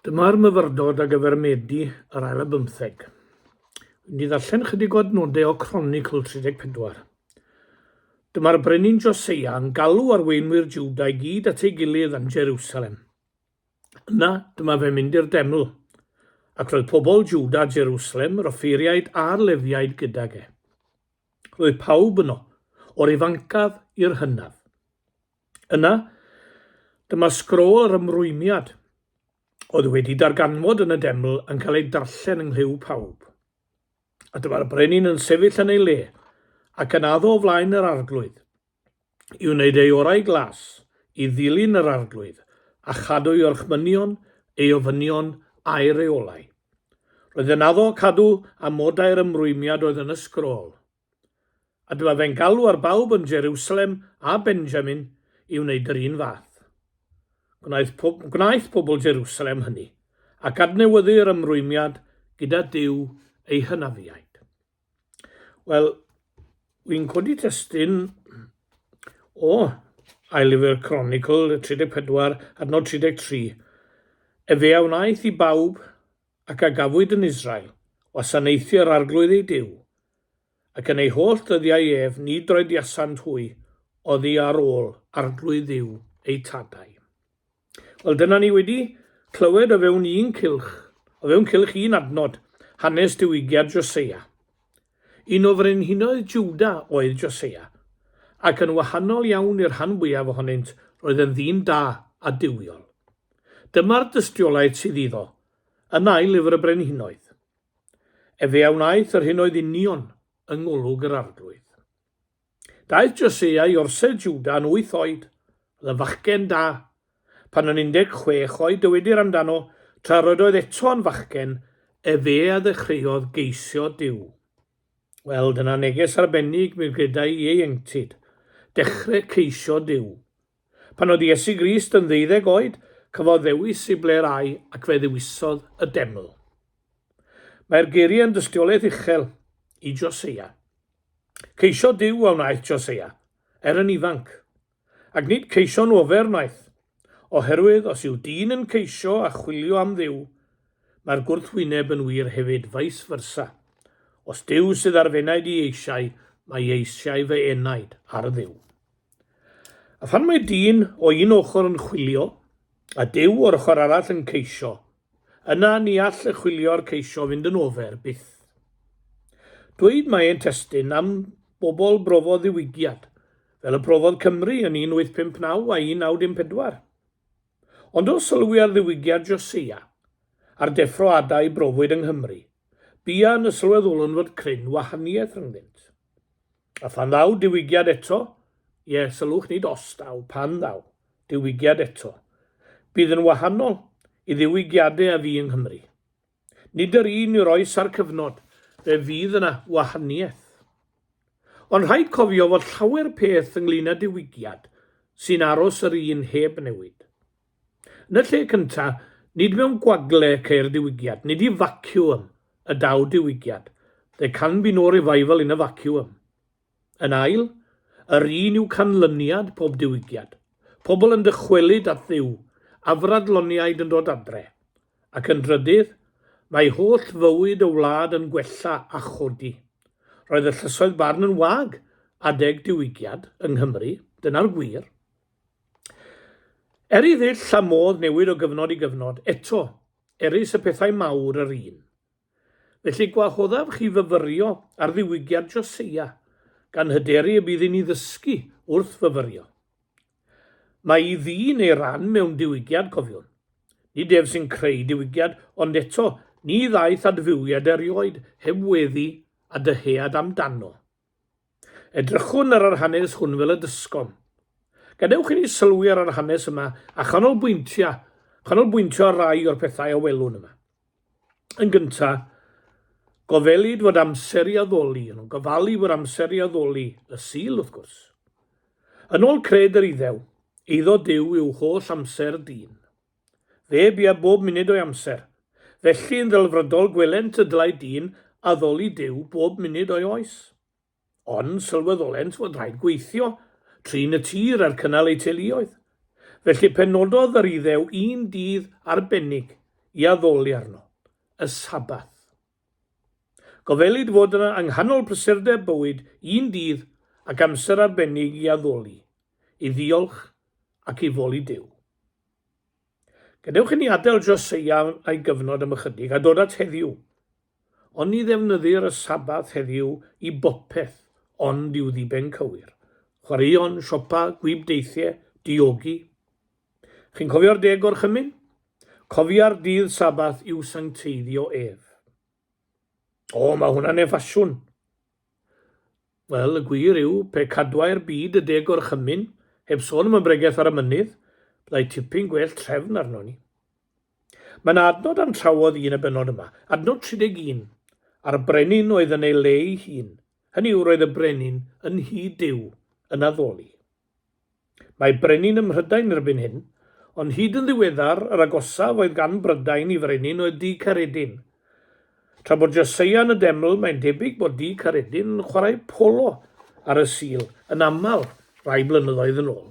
Dyma'r myfyrdod a gyfermedu yr ail y 15. Wedi ddarllen chydig o adnodau o Cronicl 34. Dyma'r brenin Joseia yn galw arweinwyr Jwda i gyd at ei gilydd yn Jerusalem. Yna, dyma fe mynd i'r deml, ac roedd pobl Jwda Jerusalem, yr offeiriaid a'r lefiaid gydag e. Roedd pawb yno, o'r ifancaf i'r hynaf. Yna, dyma sgrôl yr ymrwymiad, oedd wedi darganfod yn y deml yn cael ei darllen yng nghyw pawb. A dyma'r brenin yn sefyll yn ei le, ac yn addo o flaen yr arglwydd, i wneud ei orau glas, i ddilyn yr arglwydd, a chadw ei orchmynion, ei ofynion a'i reolau. Roedd yn addo cadw amodau'r ymrwymiad oedd yn y sgrôl. A dyma fe'n galw ar bawb yn Jerusalem a Benjamin i wneud yr un fath. Gwnaeth pobl Jerusalem hynny, ac adnewyddu'r ymrwymiad gyda Duw ei hynafiaid. Wel, wy'n codi testyn o ail-lyfr Cronicl 34, adnod 33. Efe a wnaeth i bawb ac a gafwyd yn Israel, wasanaethu'r arglwydd ei Duw, ac yn ei holl dyddiau ef nid roedd iasant hwy, oddi ar ôl arglwydd Duw ei tadau. Wel, dyna ni wedi clywed o fewn cylch un adnod, hanes Diwygiad Joseia. Un o frenhinoedd Jwda oedd Joseia, ac yn wahanol iawn i'r rhan fwyaf ohonynt, roedd yn ddyn da a diwiol. Dyma'r dystiolaeth sydd iddo, yn ail-lyfr y brenhinoedd. Efe a wnaeth yr hyn oedd union yng ngolwg yr arglwydd. Daeth Joseia i orsedd Jwda yn 8 oed, oedd yn fachgen da. Pan yn 16 oed dywedir amdano, tra roedd oedd eto yn fachgen, efe a ddechreuodd geisio Duw. Wel, dyna neges arbennig mi gyda i ei ieuenctid, dechrau ceisio Duw. Pan oedd Iesu Grist yn 12 oed, cafodd ddewis i blerau ac fe ddewisodd y deml. Mae'r geiriau yn dystiolaeth uchel i Joseia. Ceisio Duw a wnaeth Joseia, yn ifanc, ac nid ceisio'n ofer wnaeth, oherwydd os yw dyn yn ceisio a chwilio am Dduw, mae'r gwrthwyneb yn wir hefyd vice versa. Os Duw sydd ar fenaid i eisiau, mae eisiau fe enaid ar Dduw. A phan mae dyn o un ochr yn chwilio, a Duw o'r ochr arall yn ceisio, yna ni all y chwilio'r ceisio fynd yn ofer byth. Dweud mae e'n testyn am bobl brofodd ddiwygiad, fel y brofodd Cymru yn 1859 a 1914. Ond o sylwi ar Ddiwygiad Joseia, a'r deffro adau brofwyd yng Nghymru, bia yn y sylweddolwn fod cryn wahaniaeth rhyngddynt. A phan ddaw diwygiad eto, sylwch nid os daw, pan ddaw, diwygiad eto, bydd yn wahanol i ddiwygiadau a fi yng Nghymru. Nid yr un yw'r oes a'r cyfnod, fe fydd yna wahaniaeth. Ond rhaid cofio fod llawer peth ynglŷn â diwygiad sy'n aros yr un heb newid. Yn y lle cyntaf, nid mewn gwagle ceir diwygiad, nid i vacuum y daw diwygiad. There can be no revival in a vacuum. Yn ail, yr un yw canlyniad pob diwygiad. Pobl yn dychwelyd at Dduw, afradloniaid yn dod adre. Ac yn drydydd, mae holl fywyd y wlad yn gwella a chodi. Roedd y llysoedd barn yn wag adeg diwygiad yng Nghymru, dyna'r gwir. I ddill a modd newid o gyfnod i gyfnod, eto, erys y pethau mawr yr un. Felly gwahoddaf chi fyfyrio ar Ddiwygiad Joseia, gan hyderu y bydd ni ddysgu wrth fyfyrio. Mae i ddyn ei ran mewn diwygiad, cofiwn. Nid ef sy'n creu diwygiad, ond eto, ni ddaeth adfywiad erioed, heb weddi a dyhead amdano. Edrychwn ar yr hanes hwn fel y dysgom. Gadewch i ni sylwi ar yr hanes yma a chanolbwyntio ar rai o'r pethau a welwn yma. Yn gyntaf, gofelid fod amser i addoli, yn gofalu fod amser i addoli, y sul wrth gwrs. Yn ôl cred yr iddo Duw yw holl amser dyn. Fe bia bob munud o'i amser, felly yn ddelfrydol gwelent y dylai dyn addoli Duw bob munud o'i oes. Ond sylweddolent fod rhaid gweithio, trin y tir ar cynnal ei teuluoedd. Felly penododd yr iddew un dydd arbennig i addoli arno, y sabath. Gofelid fod yna yng nghanol prysurdeb bywyd un dydd ac amser arbennig i addoli, i ddiolch ac i foli Duw. Gadewch i ni adael Joseia a'i gyfnod am ychydig a dod at heddiw. Ond ni ddefnyddir y sabath heddiw i bopeth, ond i'w ddiben cywir. Chwaraeon, siopa, gwibdeithiau, diogi. Chi'n cofio'r 10 gorchymyn? Cofia'r dydd sabath i'w sancteiddio ef. O, mae hwnna'n effasiwn. Wel, y gwir yw, pe cadwai'r byd y 10 gorchymyn, heb sôn am y bregaeth ar y mynydd, byddai tipyn gwell trefn arno ni. Mae'n adnod am trafod un y benod yma, adnod 31, a'r brenin oedd yn ei le ei hun. Hynny yw roedd y brenin yn hyd Duw yn addoli. Mae brenin ym Mhrydain erbyn hyn, ond hyd yn ddiweddar yr agosaf oedd gan Brydain i frenin oedd di Caredin. Tra bod Joseia yn y deml, mae'n debyg bod di Caredin yn chwarae polo ar y sil yn aml rai blynyddoedd yn ôl.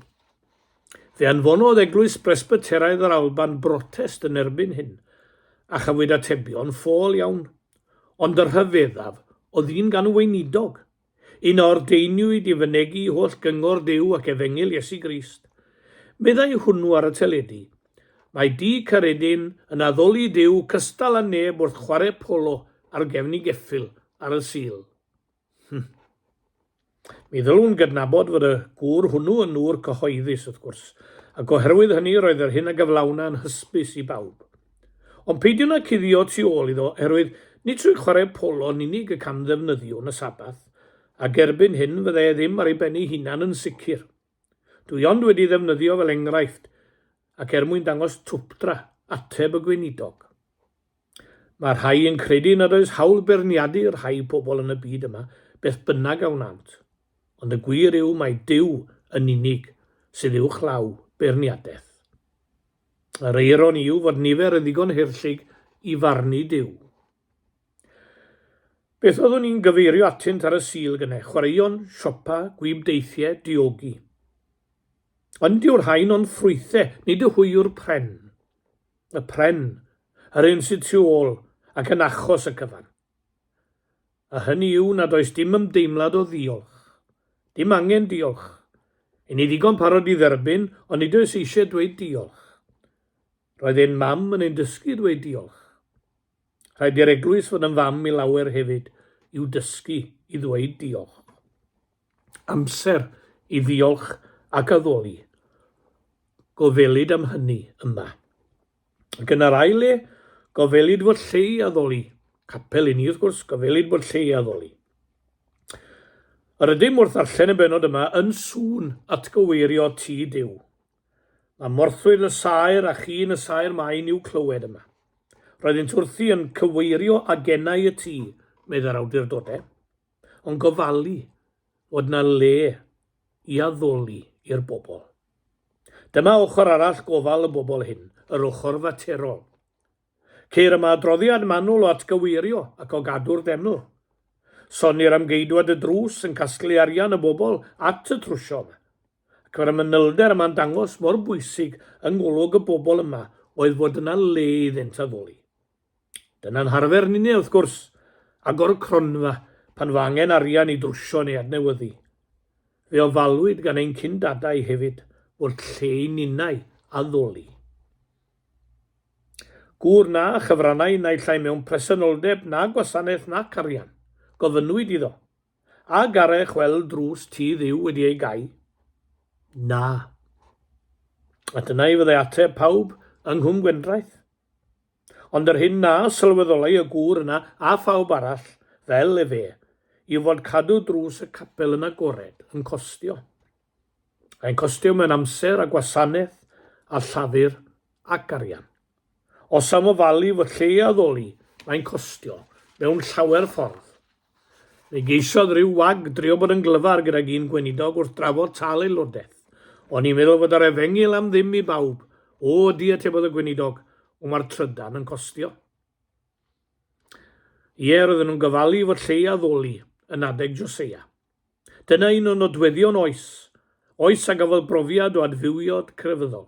Fe anfonodd eglwys Presbyteraidd yr Alban brotest yn erbyn hyn, a chafwyd atebion ffôl iawn. Ond yr rhyfeddaf oedd un gan weinidog, un o'r deiniwyd i fynegu holl gyngor Duw ac efengil Iesu Grist. Meddai hwnnw ar y teledu. Mae di Caredin yn addoli Duw cystal â neb wrth chwarae polo ar gefn ei geffyl ar y sil. Mi ddylwn gydnabod fod y gŵr hwnnw yn nŵr cyhoeddus wrth gwrs, ac oherwydd hynny roedd yr hyn a gyflawna yn hysbys i bawb. Ond peidio na cuddio tu ôl iddo, oherwydd nid trwy chwarae polo yn unig y cam ddefnyddio yn y sabath, ac erbyn hyn fyddai ddim ar ei ben ei hunan yn sicr. Dwi ond wedi ddefnyddio fel enghraifft, ac mwyn dangos twpdra ateb y gweinidog. Mae rhai yn credu nad oes hawl berniadu rhai pobl yn y byd yma, beth bynnag a wnant. Ond y gwir yw mae Duw yn unig sydd uwch law berniadaeth. Yr eiron yw fod nifer yn ddigon hirllig i farnu Duw. Beth oeddwn ni'n gyfeirio atynt ar y sil gynnau? Chwaraeon, siopa, gwibdeithiau, diogi. Ond yw'r rhain ond ffrwythau, nid y hwyr pren. Y pren, yr un sydd tu ôl ac yn achos y cyfan. A hynny yw nad oes dim ymdeimlad o ddiolch. Dim angen diolch. I ni ddigon parod i dderbyn, ond nid oes eisiau dweud diolch. Roedd ein mam yn ein dysgu dweud diolch. Rhaid i'r eglwys fod yn fam i lawer hefyd i'w dysgu i ddweud diolch. Amser i ddiolch ac addoli. Gofelid am hynny yma. Ac yn yr aile, gofelid fod lle i addoli. Capel i ni wrth gwrs, gofelid bod lle i addoli. Yr ydym wrth allan y benod yma yn sŵn atgyweirio tŷ Duw. Mae morthwyd y saer a chyn y saer maen i'w clywed yma. Roedd yn twrthu yn cyweirio agenau y tŷ, medda'r awdurdodau, ond gofalu fod yna le i addoli i'r bobl. Dyma ochr arall gofal y bobl hyn, yr ochr faterol. Ceir yma adroddiad manwl o atgyweirio ac o gadw'r deml. Sonir am geidwad y drws yn casglu arian y bobl at y trwsio yma. Ac mae'r manylder yma'n dangos mor bwysig yng ngolwg y bobl yma oedd fod yna le iddynt addoli. Dyna'n harfer ninau wrth gwrs, agor cronfa pan fa angen arian i drwsio neu adnewyddu. Fe ofalwyd gan ein cyndadau hefyd fod lle i ninnau addoli. Gŵr na chyfrannau naill ai mewn presenoldeb na gwasanaeth na carian. Gofynwyd iddo, a garech weld drws tŷ Dduw wedi ei gau? Na. A dyna i fyddai ateb pawb yng Nghwm Gwendraeth. Ond yr hyn na sylweddolai y gŵr yna a phawb arall, fel e fe, i fod cadw drws y capel yn agored yn costio. Mae'n costio mewn amser a gwasanaeth a llafur ac arian. Os am ofalu fod lle i addoli, mae'n costio mewn llawer ffordd. Fe geisiodd rhyw wag drio bod yn glyfar gydag un gweinidog wrth drafod tal aelodaeth. O'n i'n meddwl fod yr efengil am ddim i bawb. O, di atebodd y gweinidog, o mae'r trydan yn costio. Ie, roedden nhw'n gyfalu fod lle i addoli yn adeg Joseia. Dyna un o nodweddion oes a gafodd brofiad o adfywiad crefyddol.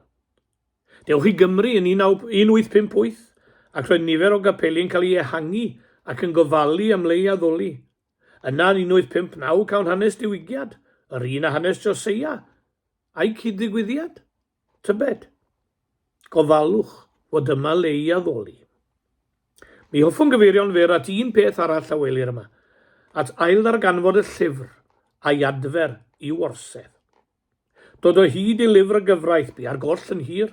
Dewch i Gymru yn 1858 ac roedd nifer o gapeli'n cael ei ehangu ac yn gofalu am leu addoli. Yna yn 1859 cawn hanes Diwygiad, yr un a hanes Joseia, a'i cyd-ddigwyddiad. Tybed, gofalwch fod yma leu addoli. Mi hoffwn gyfeirio'n fyr at un peth arall a welir yma, at ail ddarganfod y llyfr a'i adfer i'w orsedd. Dod o hyd i lyfr y gyfraith bu ar goll yn hir,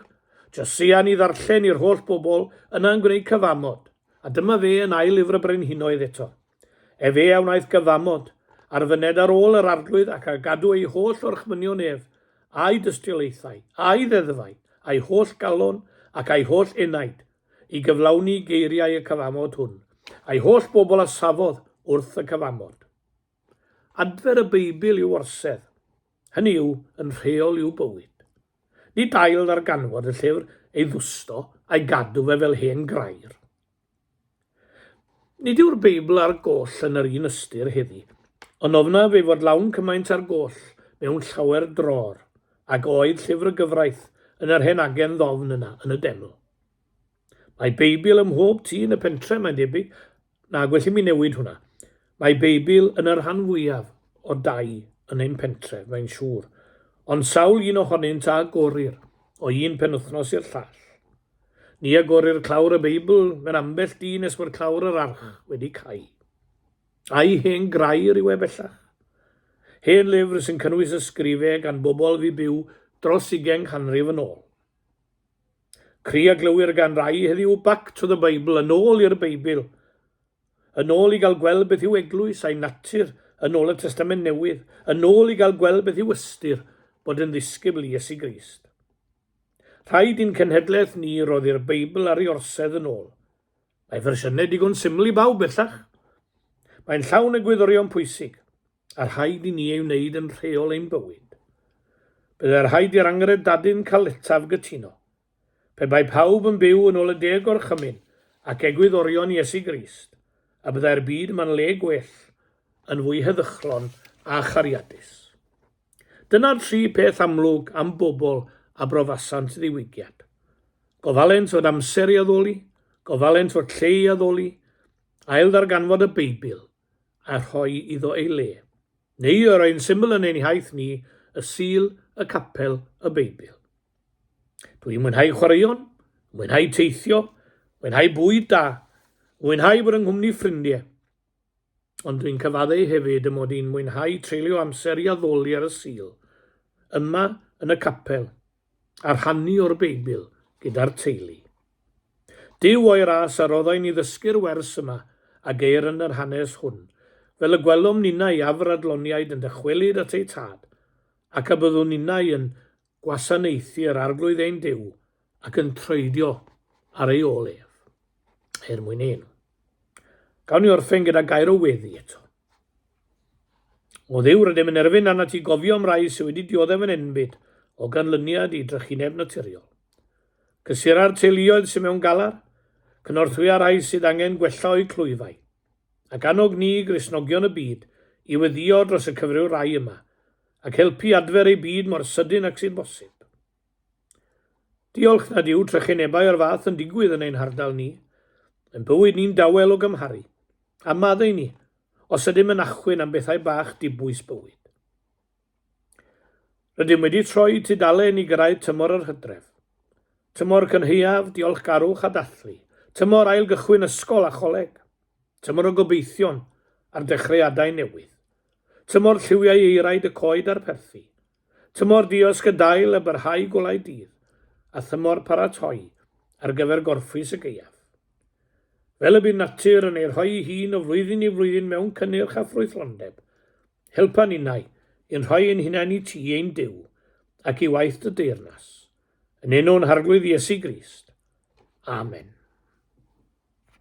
Joseia ni ddarllen i'r holl bobl yna'n gwneud cyfamod, a dyma fe yn ail lyfr y brenhinoedd eto. Fe a wnaeth gyfamod ar fyned ar ôl yr arglwydd ac a gadw ei holl orchmynion ef, a'i dystiolaethau, a'i ddeddfau, a'i holl galon ac a'i holl enaid, i gyflawni geiriau y cyfamod hwn, a'i holl bobl a safodd wrth y cyfamod. Adfer y Beibl yw orsedd, hynny yw yn rheol i'w bywyd. Nid ail ddarganfod y llyfr ei ddwsto a'i gadw fe fel hen grair. Nid yw'r Beibl ar goll yn yr un ystyr heddi, ond ofna fe fod lawn cymaint ar goll mewn llawer dror, ac oedd llyfr y gyfraith yn yr hen agen ddofn yna yn y deml. Mae Beibl ym mhob tŷ yn y pentre, mae'n debyg, na gwell i mi newid hwnna. Mae Beibl yn yr rhan fwyaf o dau yn ein pentre, mae'n siŵr, ond sawl un ohonynt a gorir o un penwythnos i'r llall. Ni agorir clawr y Beibl mewn ambell dyn nes bod clawr yr arch wedi cau. A'i hen grair yw e bellach. Hen lyfr sy'n cynnwys ysgrifau gan bobl fi byw dros 20 canrif yn ôl. Cri a glywir gan rai heddiw back to the Bible, yn ôl i'r Beibl, yn ôl i gael gweld beth yw eglwys a'i natur yn ôl y Testament Newydd, yn ôl i gael gweld beth yw ystyr bod yn ddisgybl i Iesu Grist. Rhaid i'n cenhedlaeth ni roedd i'r Beibl ar ei orsedd yn ôl. Mae fersiynau digon syml i bawb bellach. Mae'n llawn y gwyddorion pwysig, a rhaid i ni ei wneud yn rheol ein bywyd. Byddai'r rhaid i'r angredadyn cael letaf gytuno. Pe bai pawb yn byw yn ôl y deg o'r chymyn ac egwyddorion Iesu Grist, a byddai'r byd ma'n le gwell yn fwy heddychlon a chariadus. Dyna'r 3 peth amlwg am bobl a brofasant ddiwygiad. Gofalent fod amser i addoli, gofalent fod lle i addoli, ail ddarganfod y Beibl, a rhoi iddo ei le. Neu yr ein syml yn ein haith ni, y sil, y capel, y Beibl. Dwi'n mwynhau chwaraeon, mwynhau teithio, mwynhau bwyd da, mwynhau bod yng nghwmni ffrindiau. Ond dwi'n cyfaddau hefyd y mod i'n mwynhau treulio amser i addoli ar y sil, yma yn y capel, a rhannu o'r Beibl gyda'r teulu. Dyw o'i ras a roddai'n i ddysgu'r wers yma a geir yn yr hanes hwn, fel y gwelwm ninnau afradloniaid yn dychwelyd at ei tad, ac a byddwn ninnau yn gwasanaethu'r arglwydd ein Duw ac yn troedio ar ei olef. Mwyn enw. Gawn ni orffen gyda gair o weddi eto. O Dduw rydym yn erbyn arna ti gofio am rai sydd wedi dioddef yn enbyd o ganlyniad i drychineb naturiol. Cysura'r teuluoedd sydd mewn galar, cynorthwya rai sydd angen gwella o'i clwyfau, ac annog ni Gristnogion y byd i weddio dros y cyfryw rai yma, ac helpu adfer ei byd mor sydyn ac sy'n bosib. Diolch nad yw trychinebau o'r fath yn digwydd yn ein hardal ni, yn bywyd ni'n dawel o gymharu, a maddau ni, os ydym yn achwyn am bethau bach dibwys bywyd. Rydym wedi troi tudalen i gyrraedd tymor yr hydref. Tymor cynheuaf, diolchgarwch a dathlu. Tymor ail gychwyn ysgol a choleg. Tymor o gobeithion ar dechreuadau newydd. Tymor lliwiau eiraid y coed a'r perthi. Tymor diosg y dail a byrhau golau dydd. A thymor paratoi ar gyfer gorffwys y gaeaf. Fel y bydd natur yn ei rhoi ei hun o flwyddyn i flwyddyn mewn cynnyrch a ffrwythlondeb, helpa ninnau i'n rhoi ein hunain i ti ein Duw ac i waith dy deyrnas. Yn enw'n harglwydd Iesu Grist. Amen.